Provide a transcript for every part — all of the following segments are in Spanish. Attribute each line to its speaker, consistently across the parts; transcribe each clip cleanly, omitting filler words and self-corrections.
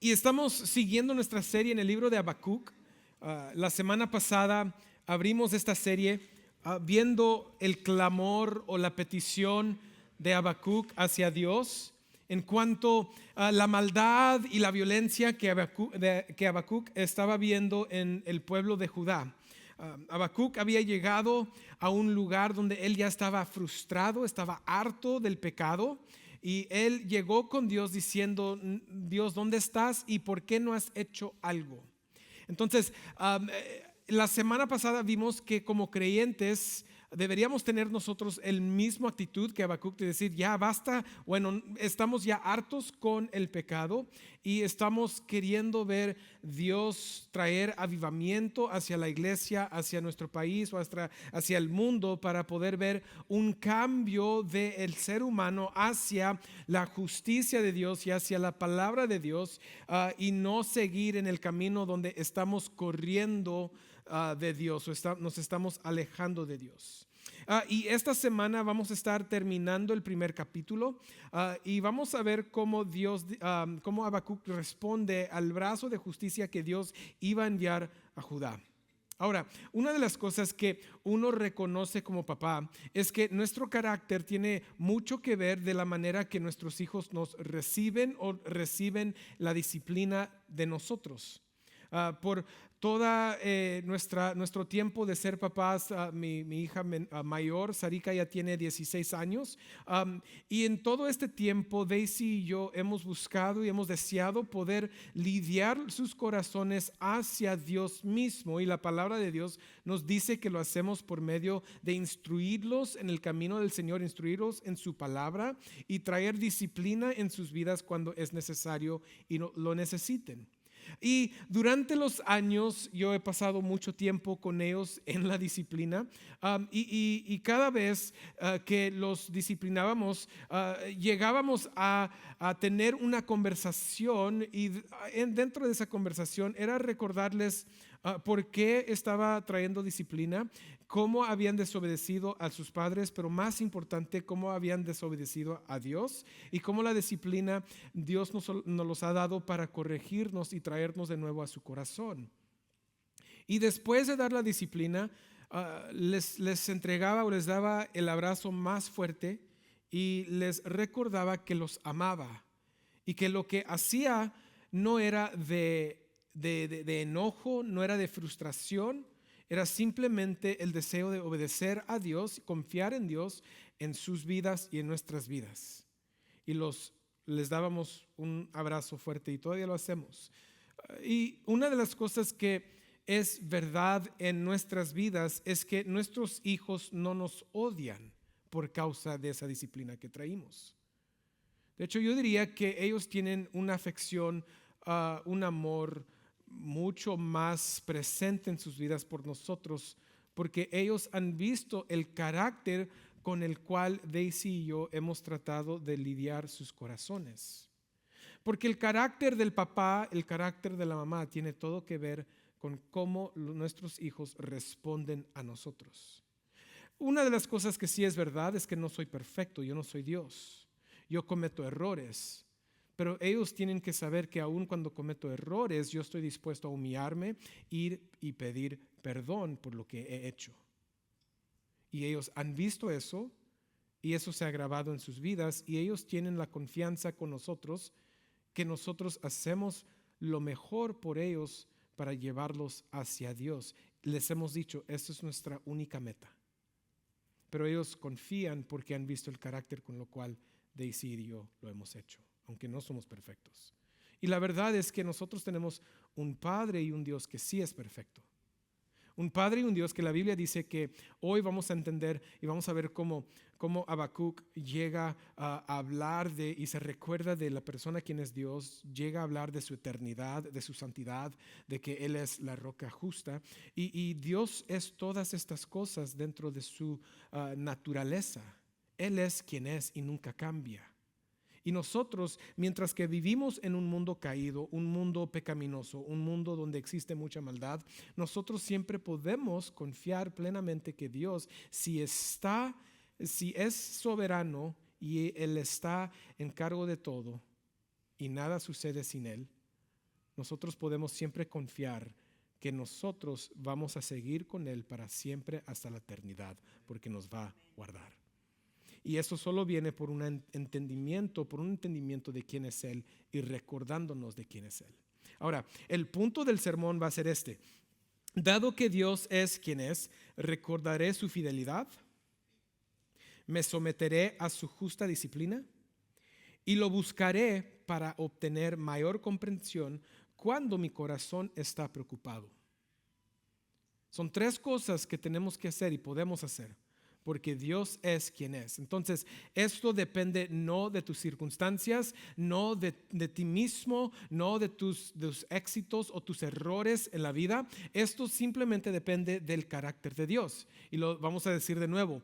Speaker 1: Y estamos siguiendo nuestra serie en el libro de Habacuc. La semana pasada abrimos esta serie viendo el clamor o la petición de Habacuc hacia Dios en cuanto a la maldad y la violencia que Habacuc estaba viendo en el pueblo de Judá. Habacuc había llegado a un lugar donde él ya estaba frustrado, estaba harto del pecado. Y él llegó con Dios diciendo: Dios, ¿dónde estás y por qué no has hecho algo? Entonces, la semana pasada vimos que como creyentes deberíamos tener nosotros el mismo actitud que Habacuc, de decir: ya basta, bueno, estamos ya hartos con el pecado y estamos queriendo ver Dios traer avivamiento hacia la iglesia, hacia nuestro país o hacia el mundo, para poder ver un cambio del ser humano hacia la justicia de Dios y hacia la palabra de Dios, y no seguir en el camino donde estamos corriendo de Dios o nos estamos alejando de Dios. Y esta semana vamos a estar terminando el primer capítulo, y vamos a ver cómo cómo Habacuc responde al brazo de justicia que Dios iba a enviar a Judá. Ahora, una de las cosas que uno reconoce como papá es que nuestro carácter tiene mucho que ver de la manera que nuestros hijos nos reciben o reciben la disciplina de nosotros. Por toda nuestro tiempo de ser papás, mi hija mayor, Sarika, ya tiene 16 años, y en todo este tiempo Daisy y yo hemos buscado y hemos deseado poder lidiar sus corazones hacia Dios mismo, y la palabra de Dios nos dice que lo hacemos por medio de instruirlos en el camino del Señor, instruirlos en su palabra y traer disciplina en sus vidas cuando es necesario y lo necesiten. Y durante los años yo he pasado mucho tiempo con ellos en la disciplina, y cada vez que los disciplinábamos, llegábamos a tener una conversación, y dentro de esa conversación era recordarles por qué estaba trayendo disciplina, cómo habían desobedecido a sus padres, pero más importante, cómo habían desobedecido a Dios, y cómo la disciplina Dios nos los ha dado para corregirnos y traernos de nuevo a su corazón. Y después de dar la disciplina, les entregaba o les daba el abrazo más fuerte y les recordaba que los amaba y que lo que hacía no era de enojo, no era de frustración, era simplemente el deseo de obedecer a Dios, confiar en Dios, en sus vidas y en nuestras vidas. Y les dábamos un abrazo fuerte, y todavía lo hacemos. Y una de las cosas que es verdad en nuestras vidas es que nuestros hijos no nos odian por causa de esa disciplina que traímos. De hecho, yo diría que ellos tienen una afección, un amor mucho más presente en sus vidas por nosotros, porque ellos han visto el carácter con el cual Daisy y yo hemos tratado de lidiar sus corazones. Porque el carácter del papá, el carácter de la mamá tiene todo que ver con cómo nuestros hijos responden a nosotros. Una de las cosas que sí es verdad es que no soy perfecto, yo no soy Dios. Yo cometo errores, pero ellos tienen que saber que aun cuando cometo errores, yo estoy dispuesto a humillarme, ir y pedir perdón por lo que he hecho. Y ellos han visto eso, y eso se ha grabado en sus vidas, y ellos tienen la confianza con nosotros que nosotros hacemos lo mejor por ellos para llevarlos hacia Dios. Les hemos dicho, esta es nuestra única meta. Pero ellos confían porque han visto el carácter con lo cual Daisy y yo lo hemos hecho, aunque no somos perfectos. Y la verdad es que nosotros tenemos un Padre y un Dios que sí es perfecto. Un Padre y un Dios que la Biblia dice que hoy vamos a entender y vamos a ver cómo Habacuc llega a hablar y se recuerda de la persona quien es Dios, llega a hablar de su eternidad, de su santidad, de que Él es la roca justa, y Dios es todas estas cosas dentro de su naturaleza. Él es quien es y nunca cambia. Y nosotros, mientras que vivimos en un mundo caído, un mundo pecaminoso, un mundo donde existe mucha maldad, nosotros siempre podemos confiar plenamente que Dios, si es soberano y Él está en cargo de todo y nada sucede sin Él, nosotros podemos siempre confiar que nosotros vamos a seguir con Él para siempre hasta la eternidad, porque nos va a guardar. Y eso solo viene por un entendimiento de quién es Él y recordándonos de quién es Él. Ahora, el punto del sermón va a ser este: dado que Dios es quien es, recordaré su fidelidad, me someteré a su justa disciplina y lo buscaré para obtener mayor comprensión cuando mi corazón está preocupado. Son tres cosas que tenemos que hacer y podemos hacer, porque Dios es quien es. Entonces, esto depende no de tus circunstancias, no de ti mismo, no de tus éxitos o tus errores en la vida. Esto simplemente depende del carácter de Dios. Y lo vamos a decir de nuevo.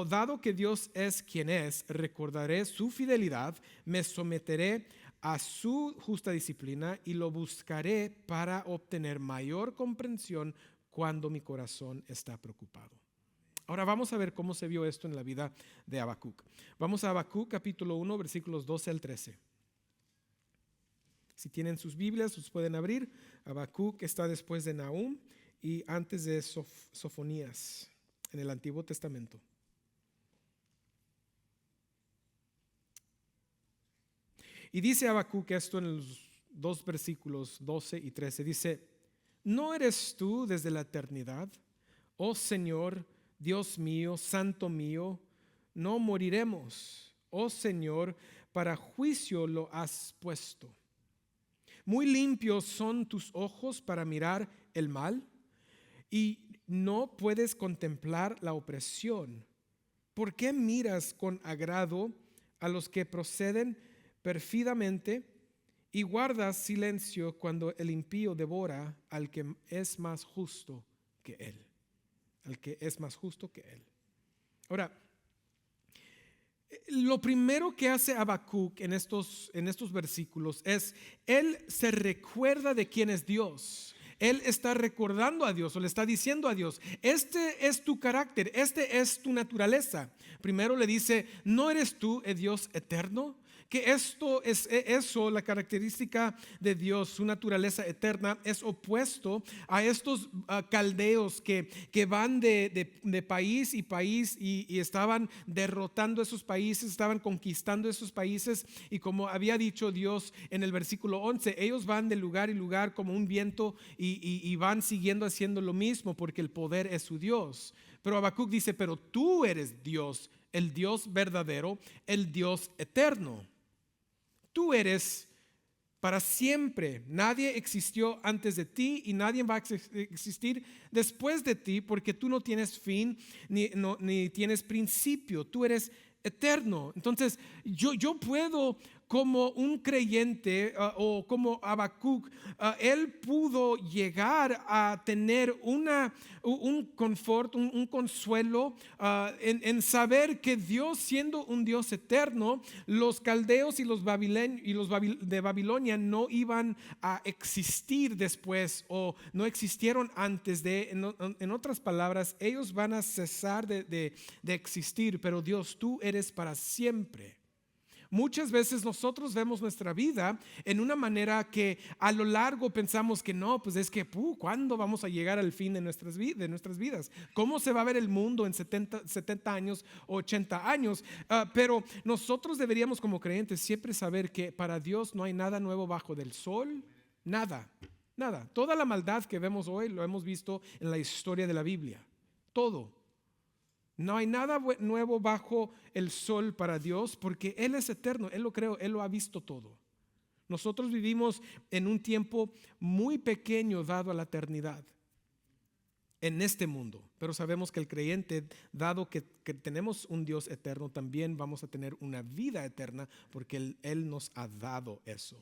Speaker 1: Dado que Dios es quien es, recordaré su fidelidad, me someteré a su justa disciplina y lo buscaré para obtener mayor comprensión cuando mi corazón está preocupado. Ahora vamos a ver cómo se vio esto en la vida de Habacuc. Vamos a Habacuc capítulo 1, versículos 12 al 13. Si tienen sus Biblias, los pueden abrir. Habacuc está después de Nahum y antes de Sofonías en el Antiguo Testamento. Y dice Habacuc esto en los dos versículos 12 y 13. Dice: ¿no eres tú desde la eternidad, oh Señor, Dios mío, santo mío? No moriremos, oh Señor, para juicio lo has puesto. Muy limpios son tus ojos para mirar el mal y no puedes contemplar la opresión. ¿Por qué miras con agrado a los que proceden pérfidamente y guardas silencio cuando el impío devora al que es más justo que él? Al que es más justo que él. Ahora, lo primero que hace Habacuc en estos versículos es, él se recuerda de quién es Dios. Él está recordando a Dios o le está diciendo a Dios: este es tu carácter, este es tu naturaleza. Primero le dice: ¿no eres tú el Dios eterno? Que esto es eso, la característica de Dios, su naturaleza eterna, es opuesto a estos caldeos que van de país y estaban derrotando esos países, estaban conquistando esos países. Y como había dicho Dios en el versículo 11, ellos van de lugar en lugar como un viento y van siguiendo haciendo lo mismo porque el poder es su Dios. Pero Habacuc dice: pero tú eres Dios, el Dios verdadero, el Dios eterno. Tú eres para siempre. Nadie existió antes de ti y nadie va a existir después de ti, porque tú no tienes fin ni tienes principio. Tú eres eterno. Entonces yo puedo, como un creyente o como Habacuc, él pudo llegar a tener un confort, un consuelo en saber que Dios, siendo un Dios eterno, los caldeos y los de Babilonia no iban a existir después o no existieron antes de. En otras palabras, ellos van a cesar de existir, pero Dios, tú eres para siempre. Muchas veces nosotros vemos nuestra vida en una manera que a lo largo pensamos que no, pues es que ¿cuándo vamos a llegar al fin de nuestras vidas? ¿Cómo se va a ver el mundo en 70 años, 80 años? Pero nosotros deberíamos, como creyentes, siempre saber que para Dios no hay nada nuevo bajo del sol, nada. Toda la maldad que vemos hoy lo hemos visto en la historia de la Biblia, todo. No hay nada nuevo bajo el sol para Dios, porque Él es eterno, Él lo creó, Él lo ha visto todo. Nosotros vivimos en un tiempo muy pequeño dado a la eternidad en este mundo, pero sabemos que el creyente, dado que tenemos un Dios eterno, también vamos a tener una vida eterna, porque Él nos ha dado eso.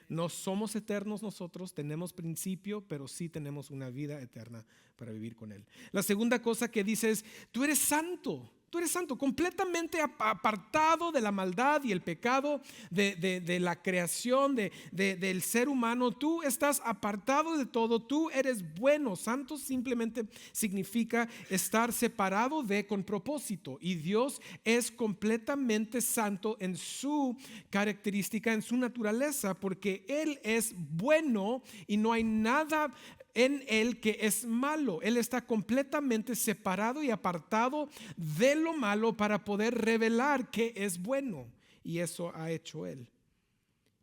Speaker 1: No somos eternos nosotros, tenemos principio, pero sí tenemos una vida eterna para vivir con Él. La segunda cosa que dice es: tú eres santo. Tú eres santo, completamente apartado de la maldad y el pecado, de la creación, del ser humano. Tú estás apartado de todo, tú eres bueno. Santo simplemente significa estar separado de con propósito. Y Dios es completamente santo en su característica, en su naturaleza, porque Él es bueno y no hay nada en Él que es malo. Él está completamente separado y apartado de lo malo para poder revelar que es bueno. Y eso ha hecho Él.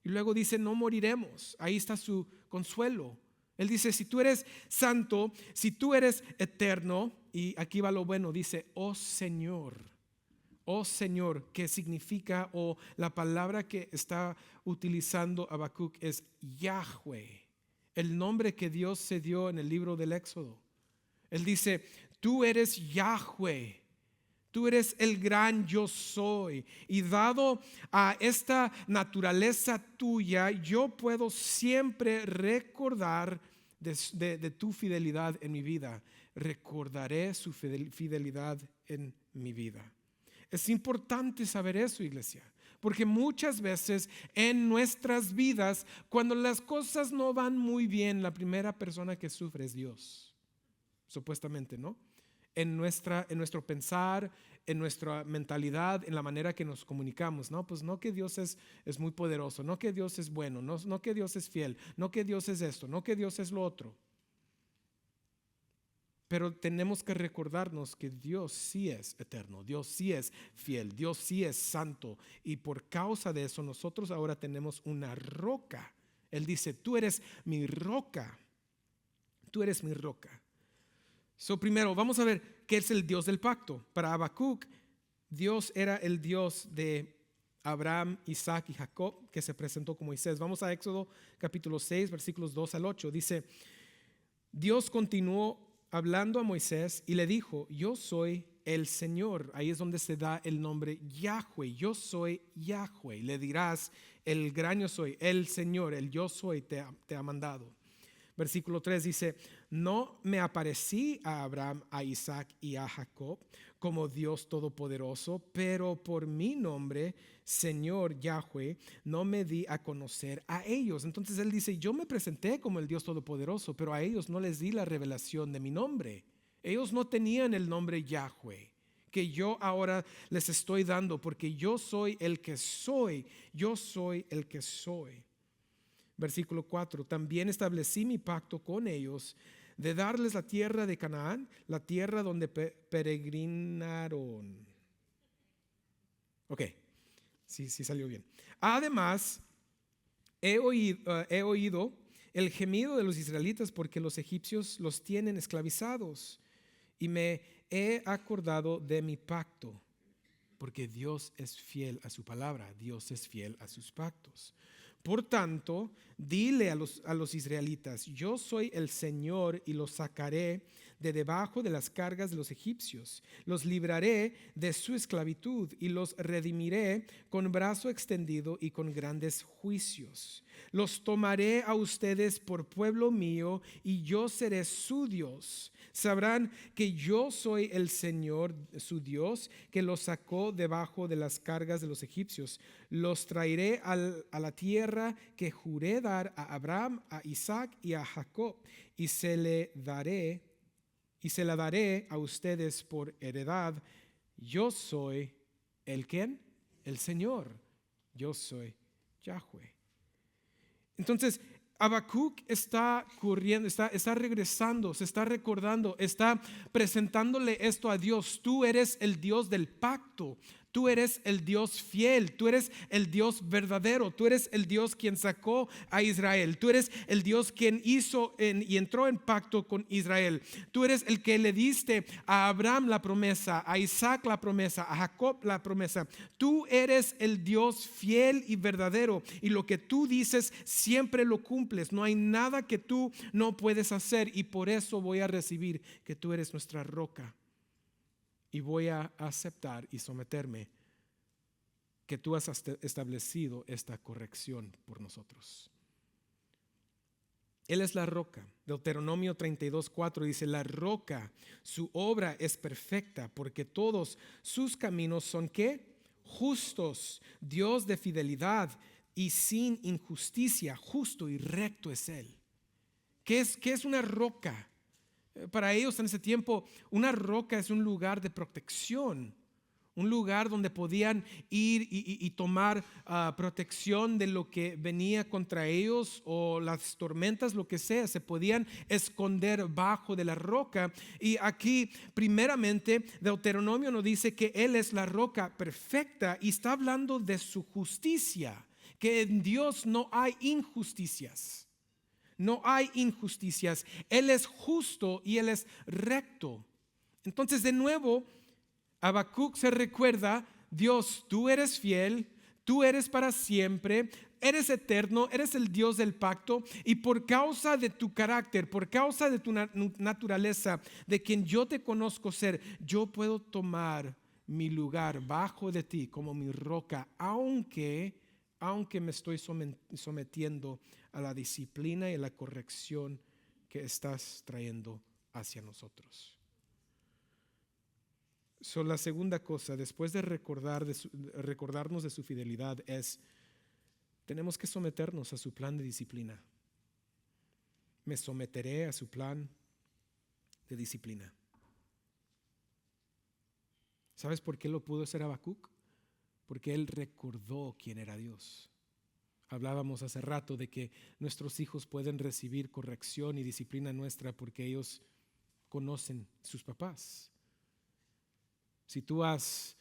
Speaker 1: Y luego dice, no moriremos. Ahí está su consuelo. Él dice, si tú eres santo, si tú eres eterno, y aquí va lo bueno, dice, oh Señor, que significa, o la palabra que está utilizando Habacuc es Yahweh, el nombre que Dios se dio en el libro del Éxodo. Él dice, tú eres Yahweh, tú eres el gran yo soy. Y dado a esta naturaleza tuya, yo puedo siempre recordar de tu fidelidad en mi vida. Recordaré su fidelidad en mi vida. Es importante saber eso, iglesia. Porque muchas veces en nuestras vidas, cuando las cosas no van muy bien, la primera persona que sufre es Dios, supuestamente, ¿no? En nuestro pensar, en nuestra mentalidad, en la manera que nos comunicamos, ¿no? Pues no que Dios es muy poderoso, no que Dios es bueno, no que Dios es fiel, no que Dios es esto, no que Dios es lo otro. Pero tenemos que recordarnos que Dios sí es eterno, Dios sí es fiel, Dios sí es santo. Y por causa de eso nosotros ahora tenemos una roca. Él dice, tú eres mi roca, tú eres mi roca. Primero vamos a ver qué es el Dios del pacto. Para Habacuc, Dios era el Dios de Abraham, Isaac y Jacob, que se presentó con Moisés. Vamos a Éxodo capítulo 6, versículos 2 al 8. Dice, Dios continuó hablando a Moisés y le dijo, yo soy el Señor. Ahí es donde se da el nombre Yahweh. Yo soy Yahweh. Le dirás, el gran yo soy, el Señor, el yo soy te ha mandado. Versículo 3 dice, no me aparecí a Abraham, a Isaac y a Jacob como Dios todopoderoso, pero por mi nombre, Señor Yahweh, no me di a conocer a ellos. Entonces él dice, yo me presenté como el Dios todopoderoso, pero a ellos no les di la revelación de mi nombre. Ellos no tenían el nombre Yahweh, que yo ahora les estoy dando, porque yo soy el que soy, yo soy el que soy. Versículo 4, también establecí mi pacto con ellos de darles la tierra de Canaán, la tierra donde peregrinaron. Ok, sí salió bien. Además, he oído el gemido de los israelitas porque los egipcios los tienen esclavizados y me he acordado de mi pacto, porque Dios es fiel a su palabra, Dios es fiel a sus pactos. Por tanto, dile a los israelitas, yo soy el Señor y los sacaré de debajo de las cargas de los egipcios. Los libraré de su esclavitud y los redimiré con brazo extendido y con grandes juicios. Los tomaré a ustedes por pueblo mío y yo seré su Dios. Sabrán que yo soy el Señor, su Dios, que los sacó debajo de las cargas de los egipcios. Los traeré a la tierra que juré dar a Abraham, a Isaac y a Jacob, y se la daré a ustedes por heredad. Yo soy el ¿quién? El Señor. Yo soy Yahweh. Entonces, Habacuc está corriendo, está regresando, se está recordando, está presentándole esto a Dios. Tú eres el Dios del pacto. Tú eres el Dios fiel, tú eres el Dios verdadero, tú eres el Dios quien sacó a Israel, tú eres el Dios quien hizo y entró en pacto con Israel. Tú eres el que le diste a Abraham la promesa, a Isaac la promesa, a Jacob la promesa. Tú eres el Dios fiel y verdadero, y lo que tú dices siempre lo cumples. No hay nada que tú no puedes hacer, y por eso voy a recibir que tú eres nuestra roca. Y voy a aceptar y someterme que tú has establecido esta corrección por nosotros. Él es la roca. Deuteronomio 32:4 dice, la roca, su obra es perfecta, porque todos sus caminos son ¿qué? Justos. Dios de fidelidad y sin injusticia, justo y recto es Él. ¿Qué es una roca? Para ellos en ese tiempo, una roca es un lugar de protección, un lugar donde podían ir y tomar protección de lo que venía contra ellos o las tormentas, lo que sea. Se podían esconder bajo de la roca. Y aquí primeramente Deuteronomio nos dice que Él es la roca perfecta y está hablando de su justicia, que en Dios no hay injusticias. No hay injusticias. Él es justo y Él es recto. Entonces, de nuevo, Habacuc se recuerda: Dios, tú eres fiel, tú eres para siempre, eres eterno, eres el Dios del pacto, y por causa de tu carácter, por causa de tu naturaleza, de quien yo te conozco ser, yo puedo tomar mi lugar bajo de ti como mi roca, aunque me estoy sometiendo a la disciplina y la corrección que estás trayendo hacia nosotros. La segunda cosa, después de recordarnos de su fidelidad, es: tenemos que someternos a su plan de disciplina. Me someteré a su plan de disciplina. ¿Sabes por qué lo pudo hacer Habacuc? Porque él recordó quién era Dios. Hablábamos hace rato de que nuestros hijos pueden recibir corrección y disciplina nuestra porque ellos conocen sus papás. Si tú has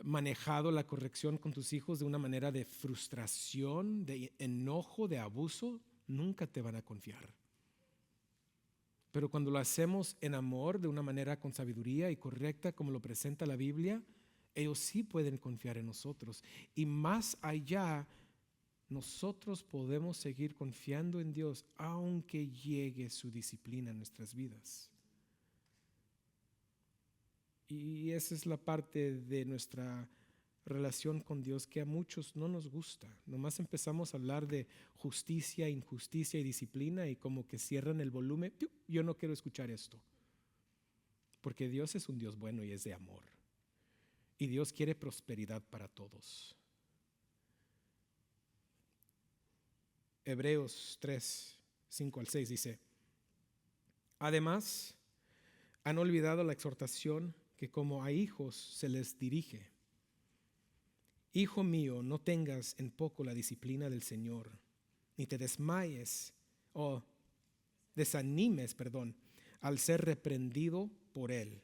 Speaker 1: manejado la corrección con tus hijos de una manera de frustración, de enojo, de abuso, nunca te van a confiar. Pero cuando lo hacemos en amor, de una manera con sabiduría y correcta, como lo presenta la Biblia, ellos sí pueden confiar en nosotros. Y más allá, nosotros podemos seguir confiando en Dios aunque llegue su disciplina en nuestras vidas. Y esa es la parte de nuestra relación con Dios que a muchos no nos gusta. Nomás empezamos a hablar de justicia, injusticia y disciplina y como que cierran el volumen. Yo no quiero escuchar esto. Porque Dios es un Dios bueno y es de amor. Y Dios quiere prosperidad para todos. Hebreos 3:5-6 dice: además, han olvidado la exhortación que como a hijos se les dirige. Hijo mío, no tengas en poco la disciplina del Señor, ni te desanimes, al ser reprendido por Él.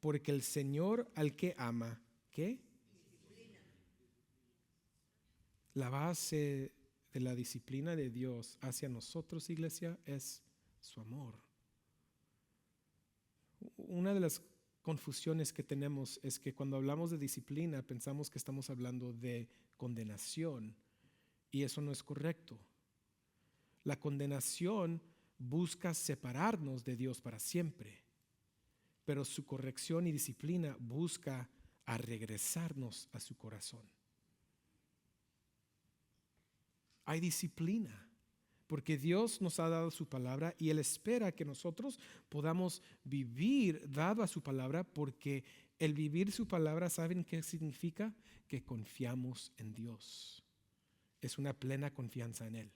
Speaker 1: Porque el Señor al que ama, ¿qué? Disciplina. La base de la disciplina de Dios hacia nosotros, iglesia, es su amor. Una de las confusiones que tenemos es que cuando hablamos de disciplina pensamos que estamos hablando de condenación, y eso no es correcto. La condenación busca separarnos de Dios para siempre, pero su corrección y disciplina busca a regresarnos a su corazón. Hay disciplina porque Dios nos ha dado su palabra y Él espera que nosotros podamos vivir dado a su palabra, porque el vivir su palabra, ¿saben qué significa? Que confiamos en Dios. Es una plena confianza en Él.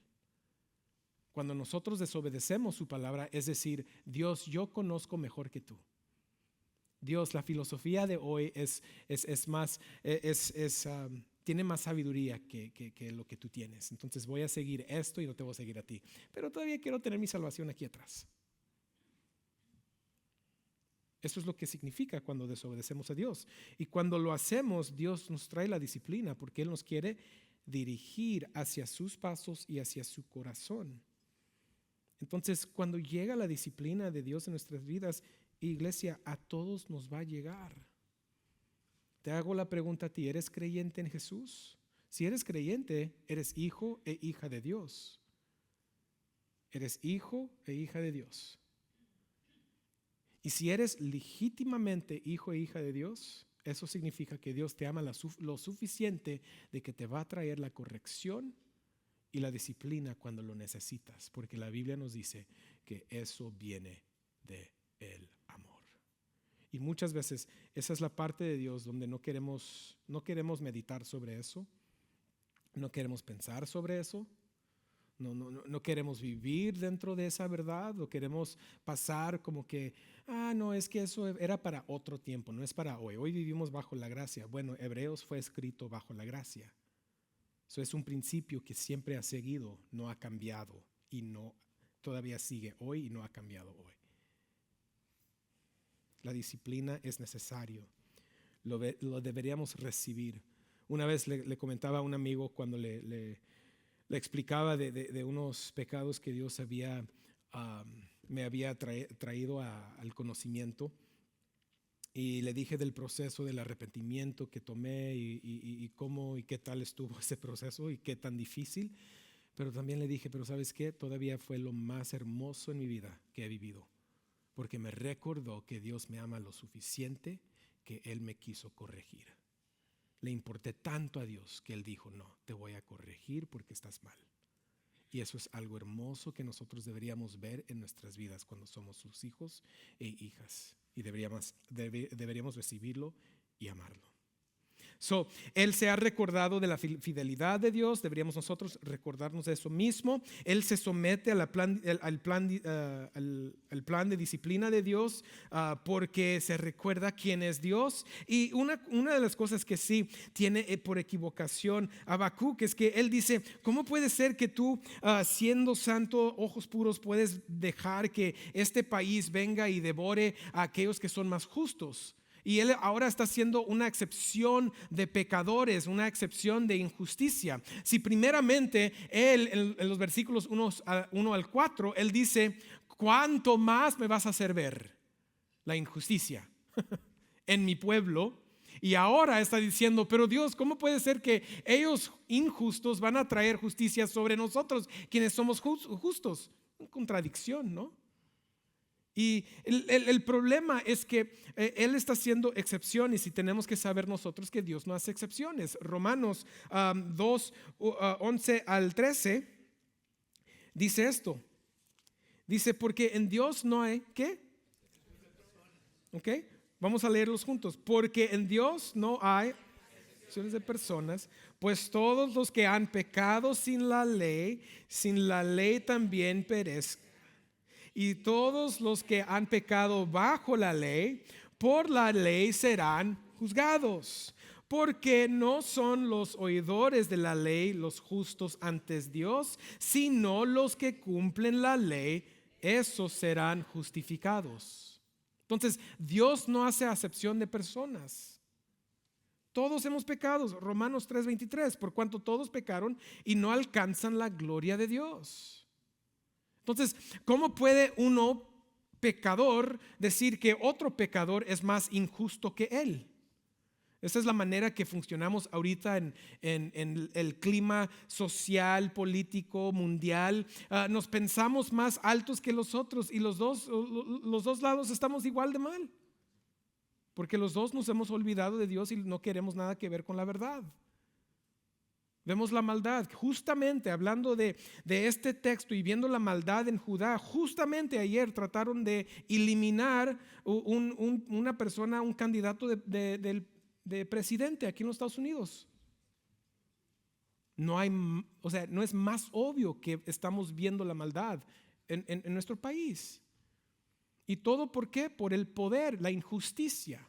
Speaker 1: Cuando nosotros desobedecemos su palabra, es decir, Dios, yo conozco mejor que tú. Dios, la filosofía de hoy tiene más sabiduría que lo que tú tienes. Entonces voy a seguir esto y no te voy a seguir a ti. Pero todavía quiero tener mi salvación aquí atrás. Eso es lo que significa cuando desobedecemos a Dios. Y cuando lo hacemos, Dios nos trae la disciplina porque Él nos quiere dirigir hacia sus pasos y hacia su corazón. Entonces, cuando llega la disciplina de Dios en nuestras vidas, iglesia, a todos nos va a llegar. Te hago la pregunta a ti: ¿eres creyente en Jesús? Si eres creyente, eres hijo e hija de Dios. Eres hijo e hija de Dios. Y si eres legítimamente hijo e hija de Dios, eso significa que Dios te ama lo suficiente de que te va a traer la corrección y la disciplina cuando lo necesitas, porque la Biblia nos dice que eso viene de el amor. Y muchas veces esa es la parte de Dios donde no queremos meditar sobre eso, no queremos pensar sobre eso. No queremos vivir dentro de esa verdad, o queremos pasar como que, no, es que eso era para otro tiempo, no es para hoy. Hoy vivimos bajo la gracia. Bueno, Hebreos fue escrito bajo la gracia. Eso es un principio que siempre ha seguido, no ha cambiado y todavía sigue hoy y no ha cambiado hoy. La disciplina es necesario, lo deberíamos recibir. Una vez le comentaba a un amigo cuando le explicaba de unos pecados que Dios me había traído al conocimiento, y le dije del proceso del arrepentimiento que tomé y cómo y qué tal estuvo ese proceso y qué tan difícil. Pero también le dije, pero ¿sabes qué? Todavía fue lo más hermoso en mi vida que he vivido, porque me recordó que Dios me ama lo suficiente que Él me quiso corregir. Le importé tanto a Dios que Él dijo, no, te voy a corregir porque estás mal. Y eso es algo hermoso que nosotros deberíamos ver en nuestras vidas cuando somos sus hijos e hijas. Y deberíamos recibirlo y amarlo. Él se ha recordado de la fidelidad de Dios. Deberíamos nosotros recordarnos de eso mismo. Él se somete al plan de disciplina de Dios, porque se recuerda quién es Dios. Y una de las cosas que sí tiene por equivocación Habacuc es que él dice, ¿cómo puede ser que tú, siendo santo, ojos puros, puedes dejar que este país venga y devore a aquellos que son más justos? Y él ahora está haciendo una excepción de pecadores, una excepción de injusticia. Si primeramente él, en los versículos 1 al 4, él dice, ¿cuánto más me vas a hacer ver la injusticia en mi pueblo? Y ahora está diciendo, pero Dios, ¿cómo puede ser que ellos injustos van a traer justicia sobre nosotros, quienes somos justos? Una contradicción, ¿no? Y el problema es que Él está haciendo excepciones, y tenemos que saber nosotros que Dios no hace excepciones. Romanos 2, 11 al 13 dice esto. Dice, porque en Dios no hay, ¿qué? ¿Ok? Vamos a leerlos juntos. Porque en Dios no hay excepciones de personas, pues todos los que han pecado sin la ley también perezcan. Y todos los que han pecado bajo la ley, por la ley serán juzgados. Porque no son los oidores de la ley los justos ante Dios, sino los que cumplen la ley, esos serán justificados. Entonces, Dios no hace acepción de personas. Todos hemos pecado. Romanos 3:23, por cuanto todos pecaron y no alcanzan la gloria de Dios. Entonces, ¿cómo puede uno pecador decir que otro pecador es más injusto que él? Esa es la manera que funcionamos ahorita en el clima social, político, mundial. Nos pensamos más altos que los otros, y los dos lados estamos igual de mal, porque los dos nos hemos olvidado de Dios y no queremos nada que ver con la verdad. Vemos la maldad, justamente hablando de este texto y viendo la maldad en Judá. Justamente ayer trataron de eliminar una persona, un candidato de presidente aquí en los Estados Unidos. No es más obvio que estamos viendo la maldad en nuestro país. ¿Y todo por qué? Por el poder, la injusticia.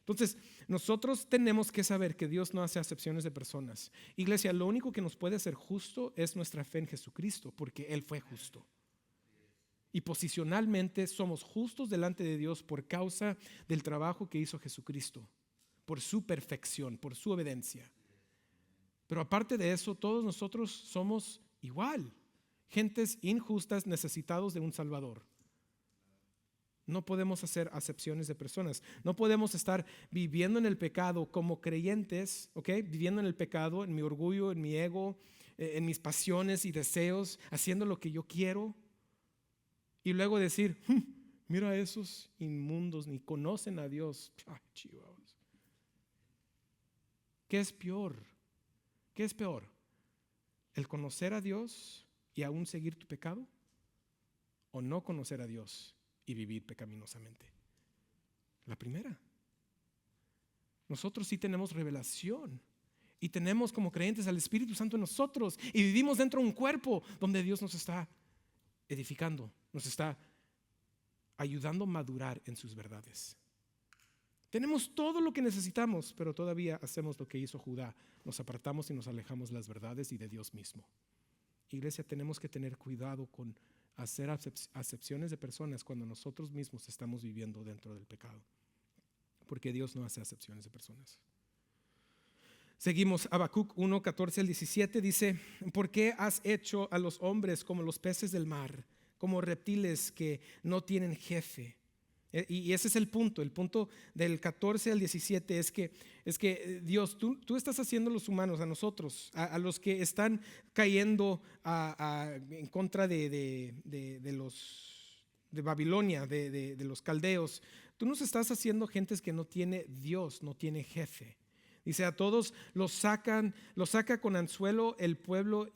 Speaker 1: Entonces, nosotros tenemos que saber que Dios no hace acepciones de personas. Iglesia, lo único que nos puede hacer justo es nuestra fe en Jesucristo, porque Él fue justo. Y posicionalmente somos justos delante de Dios por causa del trabajo que hizo Jesucristo, por su perfección, por su obediencia. Pero aparte de eso, todos nosotros somos igual, gentes injustas, necesitados de un Salvador. No podemos hacer acepciones de personas. No podemos estar viviendo en el pecado como creyentes, ¿ok? Viviendo en el pecado, en mi orgullo, en mi ego, en mis pasiones y deseos, haciendo lo que yo quiero, y luego decir, mira a esos inmundos, ni conocen a Dios. ¿Qué es peor? ¿Qué es peor? ¿El conocer a Dios y aún seguir tu pecado? ¿O no conocer a Dios y vivir pecaminosamente? La primera. Nosotros sí tenemos revelación y tenemos como creyentes al Espíritu Santo en nosotros y vivimos dentro de un cuerpo donde Dios nos está edificando, nos está ayudando a madurar en sus verdades. Tenemos todo lo que necesitamos, pero todavía hacemos lo que hizo Judá. Nos apartamos y nos alejamos de las verdades y de Dios mismo. Iglesia, tenemos que tener cuidado con hacer acepciones de personas cuando nosotros mismos estamos viviendo dentro del pecado, porque Dios no hace acepciones de personas. Seguimos, Habacuc 1, 14 al 17 dice: ¿por qué has hecho a los hombres como los peces del mar, como reptiles que no tienen jefe? Y ese es el punto del 14 al 17 es que Dios, tú estás haciendo a los humanos, a nosotros, a los que están cayendo en contra de Babilonia, de los caldeos. Tú nos estás haciendo gentes que no tiene Dios, no tiene jefe. Dice: a todos los saca con anzuelo el pueblo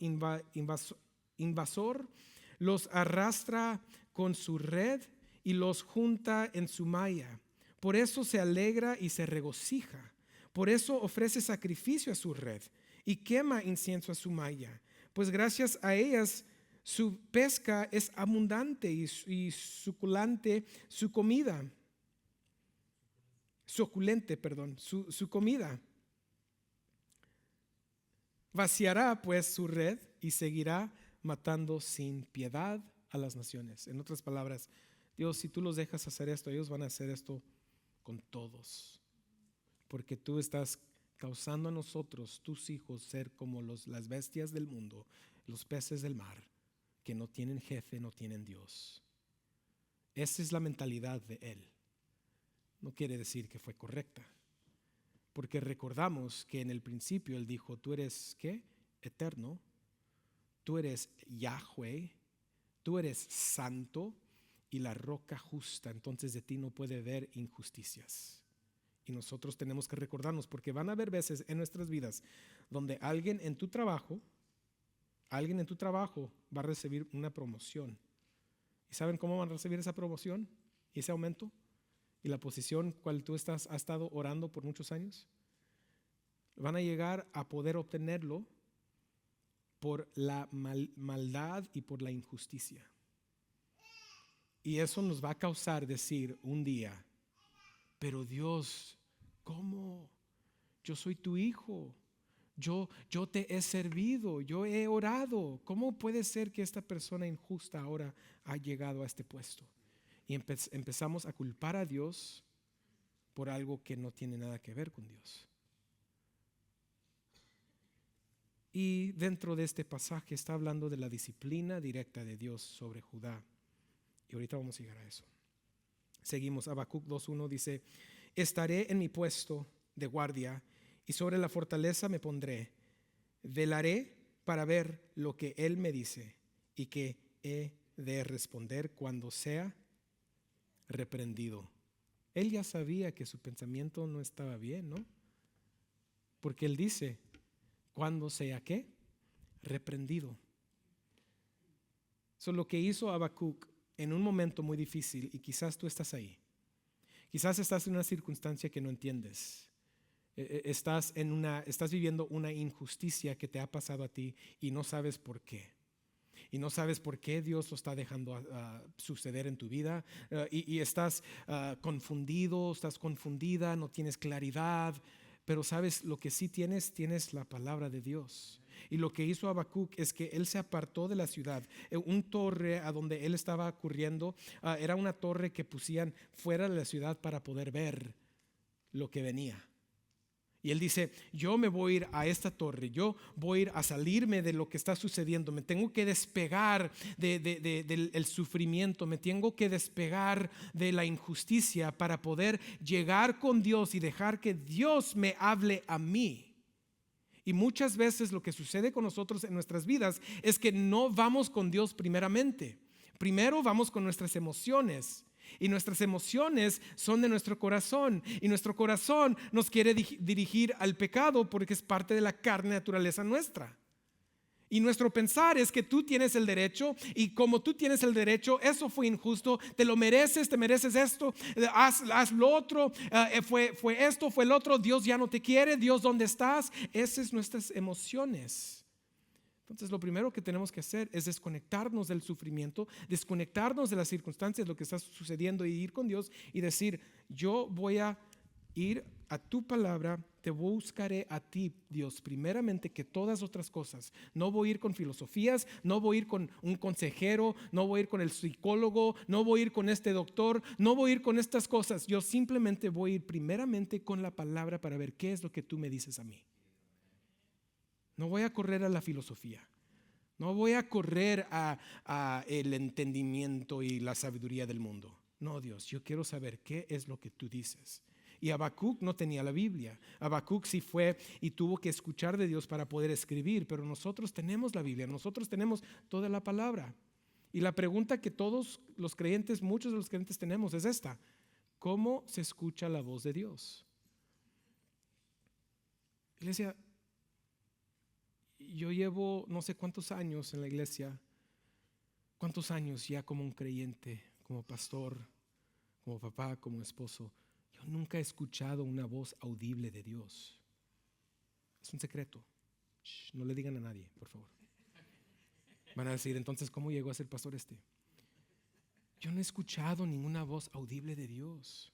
Speaker 1: invasor, los arrastra con su red y los junta en su malla. Por eso se alegra y se regocija. Por eso ofrece sacrificio a su red y quema incienso a su malla. Pues gracias a ellas su pesca es abundante y suculente su comida. Suculente, su comida. Vaciará pues su red y seguirá matando sin piedad a las naciones. En otras palabras, Dios, si tú los dejas hacer esto, ellos van a hacer esto con todos, porque tú estás causando a nosotros, tus hijos, ser como las bestias del mundo, los peces del mar, que no tienen jefe, no tienen Dios. Esa es la mentalidad de Él. No quiere decir que fue correcta, porque recordamos que en el principio Él dijo: tú eres, ¿qué? Eterno, tú eres Yahweh, tú eres santo y la roca justa, entonces de ti no puede haber injusticias. Y nosotros tenemos que recordarnos, porque van a haber veces en nuestras vidas donde alguien en tu trabajo va a recibir una promoción. ¿Y saben cómo van a recibir esa promoción y ese aumento? Y la posición cual tú has estado orando por muchos años, van a llegar a poder obtenerlo por la maldad y por la injusticia. Y eso nos va a causar decir un día: pero Dios, ¿cómo? Yo soy tu hijo, yo te he servido, yo he orado. ¿Cómo puede ser que esta persona injusta ahora ha llegado a este puesto? Y empezamos a culpar a Dios por algo que no tiene nada que ver con Dios. Y dentro de este pasaje está hablando de la disciplina directa de Dios sobre Judá. Y ahorita vamos a llegar a eso. Seguimos, Habacuc 2:1 dice: estaré en mi puesto de guardia y sobre la fortaleza me pondré. Velaré para ver lo que Él me dice y que he de responder cuando sea reprendido. Él ya sabía que su pensamiento no estaba bien, ¿no? Porque Él dice: cuando sea, ¿qué? Reprendido. Eso es lo que hizo Habacuc en un momento muy difícil, y quizás tú estás ahí. Quizás estás en una circunstancia que no entiendes. Estás viviendo una injusticia que te ha pasado a ti y no sabes por qué. Y no sabes por qué Dios lo está dejando suceder en tu vida. Y estás confundido, estás confundida, no tienes claridad. Pero sabes, lo que sí tienes la palabra de Dios. Y lo que hizo Habacuc es que él se apartó de la ciudad. Un torre a donde él estaba corriendo era una torre que pusían fuera de la ciudad para poder ver lo que venía. Y él dice: yo me voy a ir a esta torre, yo voy a ir a salirme de lo que está sucediendo, me tengo que despegar del sufrimiento, me tengo que despegar de la injusticia para poder llegar con Dios y dejar que Dios me hable a mí. Y muchas veces lo que sucede con nosotros en nuestras vidas es que no vamos con Dios primeramente. Primero vamos con nuestras emociones. Y nuestras emociones son de nuestro corazón. Y nuestro corazón nos quiere dirigir al pecado porque es parte de la carne naturaleza nuestra. Y nuestro pensar es que tú tienes el derecho, y como tú tienes el derecho, eso fue injusto, te lo mereces, te mereces esto, haz lo otro, fue esto, fue el otro, Dios ya no te quiere, Dios, ¿dónde estás? Esas son nuestras emociones. Entonces lo primero que tenemos que hacer es desconectarnos del sufrimiento, desconectarnos de las circunstancias, lo que está sucediendo, y ir con Dios y decir: yo voy a ir a tu palabra, te buscaré a ti, Dios, primeramente que todas otras cosas. No voy a ir con filosofías, no voy a ir con un consejero, no voy a ir con el psicólogo, no voy a ir con este doctor, no voy a ir con estas cosas. Yo simplemente voy a ir primeramente con la palabra para ver qué es lo que tú me dices a mí. No voy a correr a la filosofía, no voy a correr a el entendimiento y la sabiduría del mundo. No, Dios, yo quiero saber qué es lo que tú dices. Y Habacuc no tenía la Biblia. Habacuc sí fue y tuvo que escuchar de Dios para poder escribir, pero nosotros tenemos la Biblia, nosotros tenemos toda la palabra. Y la pregunta que todos los creyentes, muchos de los creyentes tenemos es esta: ¿cómo se escucha la voz de Dios? Iglesia, yo llevo no sé cuántos años en la iglesia, cuántos años ya como un creyente, como pastor, como papá, como esposo. Yo nunca he escuchado una voz audible de Dios. Es un secreto. Shh, no le digan a nadie, por favor. Van a decir: entonces, ¿cómo llegó a ser pastor este? Yo no he escuchado ninguna voz audible de Dios.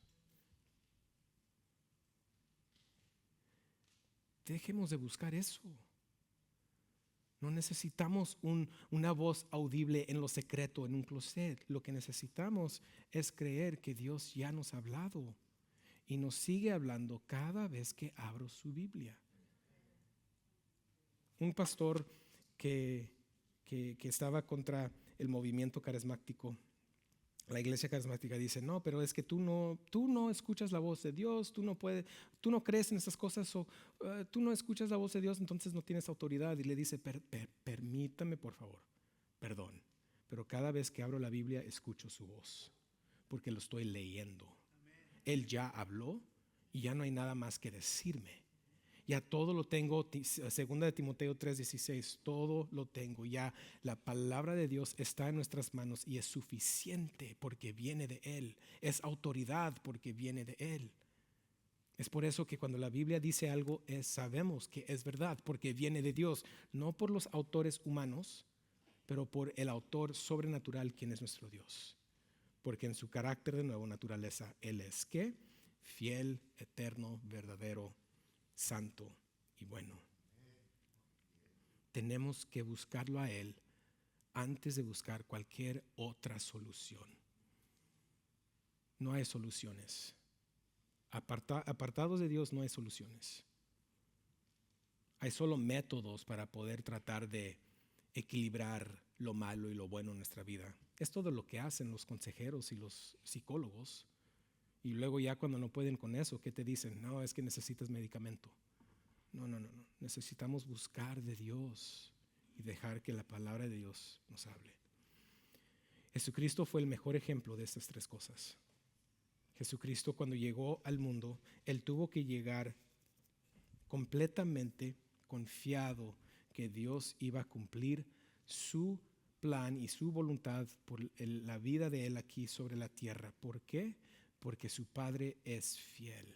Speaker 1: Dejemos de buscar eso. No necesitamos una voz audible en lo secreto, en un closet. Lo que necesitamos es creer que Dios ya nos ha hablado y nos sigue hablando cada vez que abro su Biblia. Un pastor que estaba contra el movimiento carismático, la iglesia carismática, dice: no, pero es que tú no escuchas la voz de Dios, tú no crees en esas cosas, o tú no escuchas la voz de Dios, entonces no tienes autoridad. Y le dice: permítame, por favor, perdón, pero cada vez que abro la Biblia escucho su voz, porque lo estoy leyendo. Él ya habló y ya no hay nada más que decirme. Ya todo lo tengo. Segunda de Timoteo 3:16, todo lo tengo. Ya la palabra de Dios está en nuestras manos y es suficiente porque viene de Él. Es autoridad porque viene de Él. Es por eso que cuando la Biblia dice algo, sabemos que es verdad, porque viene de Dios, no por los autores humanos, pero por el autor sobrenatural, quien es nuestro Dios. Porque en su carácter de nueva naturaleza, Él es ¿qué? Fiel, eterno, verdadero, santo y bueno. Tenemos que buscarlo a Él antes de buscar cualquier otra solución. No hay soluciones. Apartados de Dios no hay soluciones. Hay solo métodos para poder tratar de equilibrar lo malo y lo bueno en nuestra vida. Es todo lo que hacen los consejeros y los psicólogos. Y luego ya cuando no pueden con eso, ¿qué te dicen? No, es que necesitas medicamento. No. Necesitamos buscar de Dios y dejar que la palabra de Dios nos hable. Jesucristo fue el mejor ejemplo de estas tres cosas. Jesucristo, cuando llegó al mundo, Él tuvo que llegar completamente confiado que Dios iba a cumplir su plan y su voluntad por la vida de Él aquí sobre la tierra. ¿Por qué? Porque su Padre es fiel.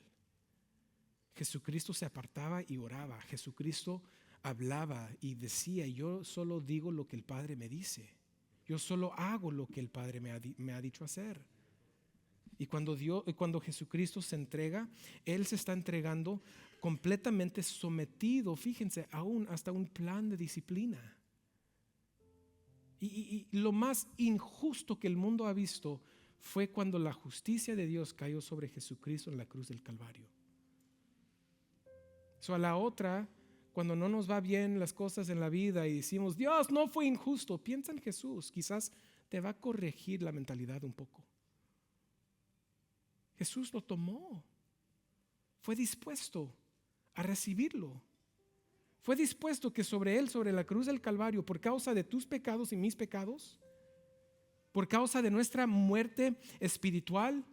Speaker 1: Jesucristo se apartaba y oraba. Jesucristo hablaba y decía: yo solo digo lo que el Padre me dice. Yo solo hago lo que el Padre me ha dicho hacer. Y cuando Jesucristo se entrega, Él se está entregando completamente sometido, fíjense, aún hasta un plan de disciplina. Y lo más injusto que el mundo ha visto fue cuando la justicia de Dios cayó sobre Jesucristo en la cruz del Calvario. A la otra, cuando no nos va bien las cosas en la vida y decimos: Dios no fue injusto, piensa en Jesús, quizás te va a corregir la mentalidad un poco. Jesús lo tomó, fue dispuesto a recibirlo. Fue dispuesto que sobre Él, sobre la cruz del Calvario, por causa de tus pecados y mis pecados, por causa de nuestra muerte espiritual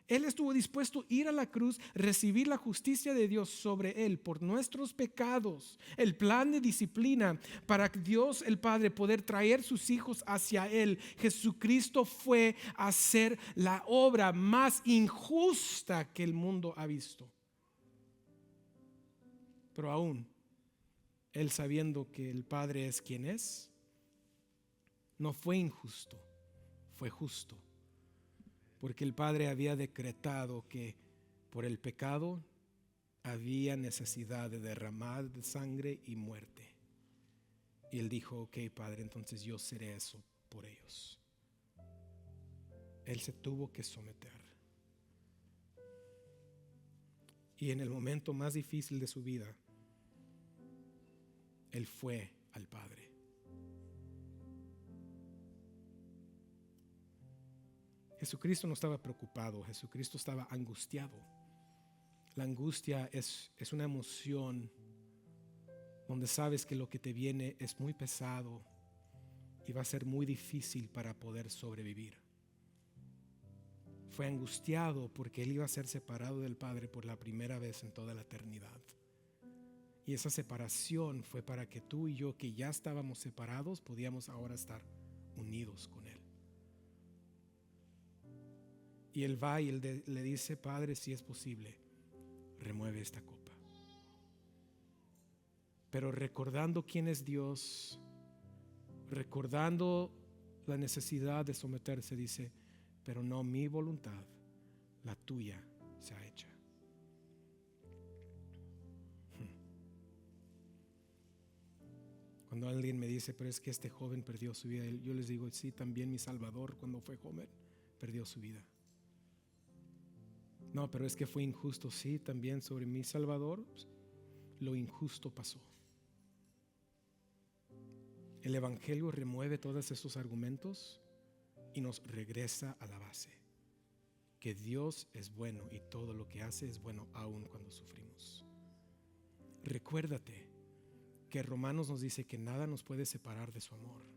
Speaker 1: Él estuvo dispuesto a ir a la cruz, recibir la justicia de Dios sobre Él por nuestros pecados, el plan de disciplina para Dios el Padre poder traer sus hijos hacia Él. Jesucristo fue a hacer la obra más injusta que el mundo ha visto. Pero aún, Él sabiendo que el Padre es quien es, no fue injusto, fue justo. Porque el Padre había decretado que por el pecado había necesidad de derramar de sangre y muerte. Y Él dijo: ok, Padre, entonces yo seré eso por ellos. Él se tuvo que someter. Y en el momento más difícil de su vida, Él fue al Padre. Jesucristo no estaba preocupado, Jesucristo estaba angustiado. La angustia es una emoción donde sabes que lo que te viene es muy pesado y va a ser muy difícil para poder sobrevivir. Fue angustiado porque Él iba a ser separado del Padre por la primera vez en toda la eternidad. Y esa separación fue para que tú y yo, que ya estábamos separados, podíamos ahora estar unidos con Él. Y Él va y le dice: Padre, si es posible, remueve esta copa. Pero recordando quién es Dios, recordando la necesidad de someterse, dice: pero no mi voluntad, la tuya sea hecha. Cuando alguien me dice: pero es que este joven perdió su vida, yo les digo: sí, también mi Salvador cuando fue joven perdió su vida. No, pero es que fue injusto. Sí, también sobre mi Salvador lo injusto pasó. El Evangelio remueve todos esos argumentos y nos regresa a la base, que Dios es bueno y todo lo que hace es bueno, aun cuando sufrimos. Recuérdate que Romanos nos dice que nada nos puede separar de su amor.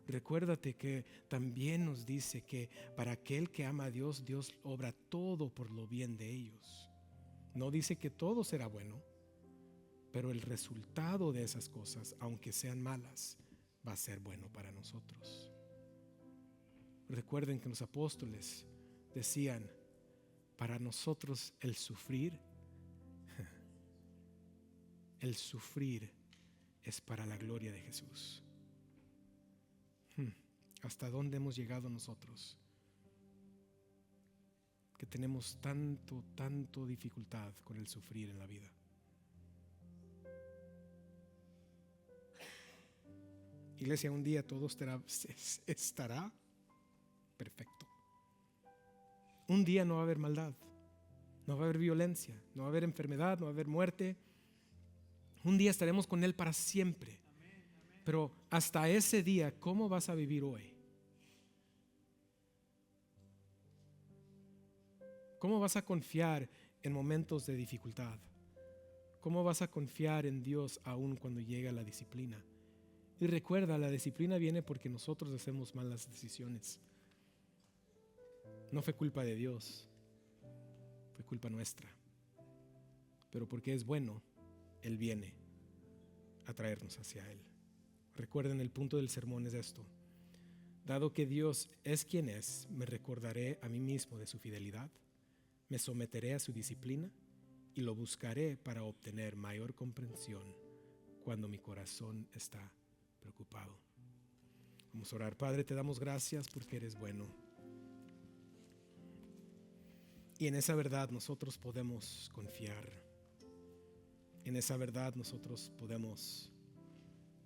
Speaker 1: Recuérdate que también nos dice que para aquel que ama a Dios, Dios obra todo por lo bien de ellos. No dice que todo será bueno, pero el resultado de esas cosas, aunque sean malas, va a ser bueno para nosotros. Recuerden que los apóstoles decían: para nosotros el sufrir es para la gloria de Jesús. ¿Hasta dónde hemos llegado nosotros? Que tenemos tanto dificultad con el sufrir en la vida. Iglesia, un día todo estará perfecto. Un día no va a haber maldad, no va a haber violencia, no va a haber enfermedad, no va a haber muerte. Un día estaremos con Él para siempre. Pero hasta ese día, ¿cómo vas a vivir hoy? ¿Cómo vas a confiar en momentos de dificultad? ¿Cómo vas a confiar en Dios aún cuando llega la disciplina? Y recuerda, la disciplina viene porque nosotros hacemos malas decisiones. No fue culpa de Dios, fue culpa nuestra. Pero porque es bueno, Él viene a traernos hacia Él. Recuerden, el punto del sermón es esto: dado que Dios es quien es, me recordaré a mí mismo de su fidelidad, me someteré a su disciplina y lo buscaré para obtener mayor comprensión cuando mi corazón está preocupado. Vamos a orar. Padre, te damos gracias porque eres bueno. Y en esa verdad nosotros podemos confiar. En esa verdad nosotros podemos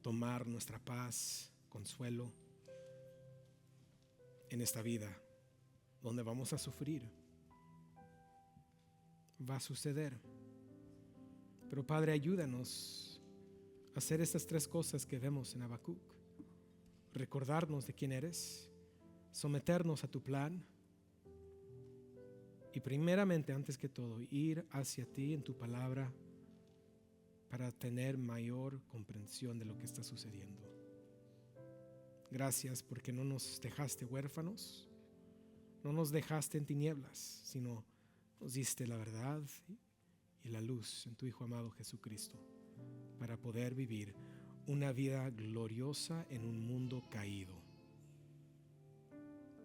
Speaker 1: tomar nuestra paz, consuelo en esta vida donde vamos a sufrir. Va a suceder. Pero Padre, ayúdanos a hacer estas tres cosas que vemos en Habacuc: recordarnos de quién eres, someternos a tu plan y primeramente, antes que todo, ir hacia ti en tu palabra para tener mayor comprensión de lo que está sucediendo. Gracias porque no nos dejaste huérfanos, no nos dejaste en tinieblas, sino nos diste la verdad y la luz en tu Hijo amado Jesucristo, para poder vivir una vida gloriosa en un mundo caído.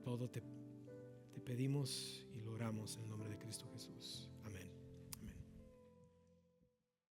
Speaker 1: Todo te pedimos y lo oramos en el nombre de Cristo Jesús.